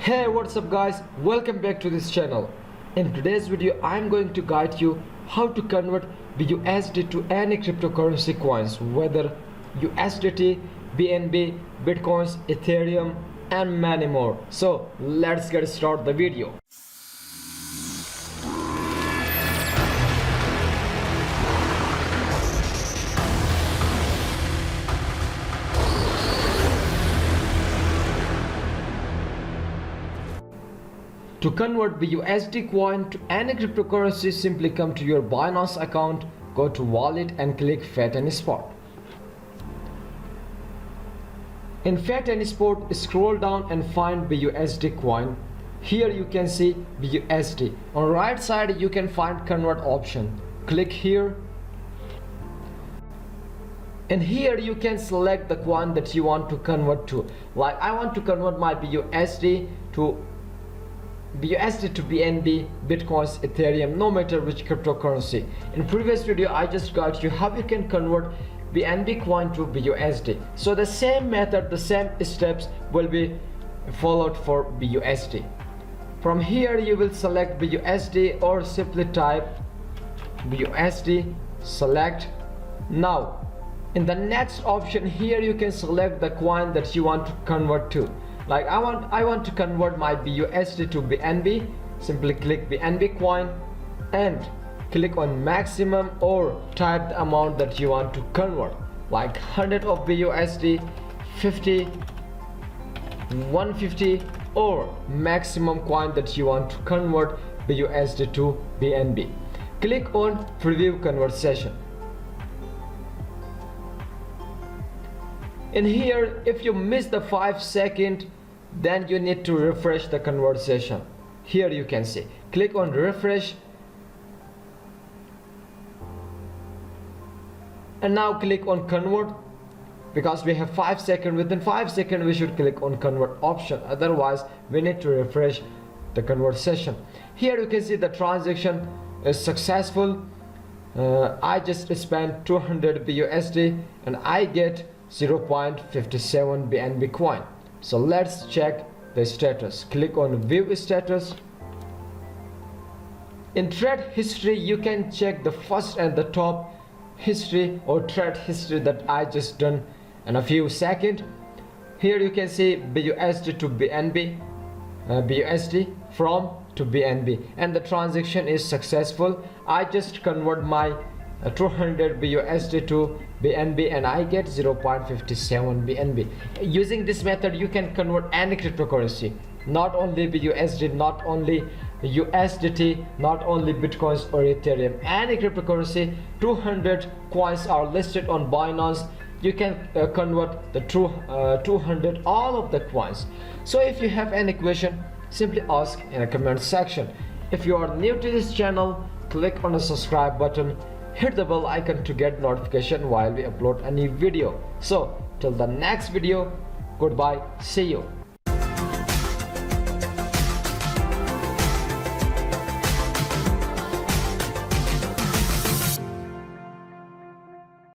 Hey, what's up guys, welcome back to this channel. In today's video I'm going to guide you how to convert BUSD to any cryptocurrency coins, whether USDT, BNB, Bitcoins, Ethereum and many more. So let's get started the video. To convert BUSD coin to any cryptocurrency, simply come to your Binance account, go to wallet and click Fiat and Spot. In Fiat and Spot, scroll down and find BUSD coin. Here you can see BUSD. On right side you can find convert option. Click here. And here you can select the coin that you want to convert to. Like I want to convert my BUSD to BNB, Bitcoins, Ethereum, no matter which cryptocurrency. In previous video I just got you how you can convert BNB coin to BUSD. So the same method, the same steps will be followed for BUSD. From here you will select BUSD or simply type BUSD, select. Now in the next option here you can select the coin that you want to convert to. Like I want to convert my BUSD to BNB. Simply click BNB coin and click on maximum or type the amount that you want to convert, like 100 of BUSD, 50, 150 or maximum coin that you want to convert BUSD to BNB. Click on preview conversation. In here, if you miss the 5 seconds, then you need to refresh the conversation. Here you can see, click on refresh and now click on convert, because we have 5 seconds. Within 5 seconds we should click on convert option, otherwise we need to refresh the conversation. Here you can see the transaction is successful. I just spent 200 BUSD and I get 0.57 BNB coin. So let's check the status. Click on view status. In trade history you can check the first and the top history or trade history that I just done in a few seconds. Here you can see BUSD to BNB, BUSD from to BNB, and the transaction is successful. I just convert my 200 BUSD to BNB and I get 0.57 BNB. Using this method you can convert any cryptocurrency, not only BUSD, not only USDT, not only Bitcoins or Ethereum, any cryptocurrency. 200 coins are listed on Binance. You can convert the 200 all of the coins. So if you have any question, simply ask in the comment section. If you are new to this channel, click on the subscribe button, hit the bell icon to get notification while we upload a new video. So till the next video, goodbye, see you.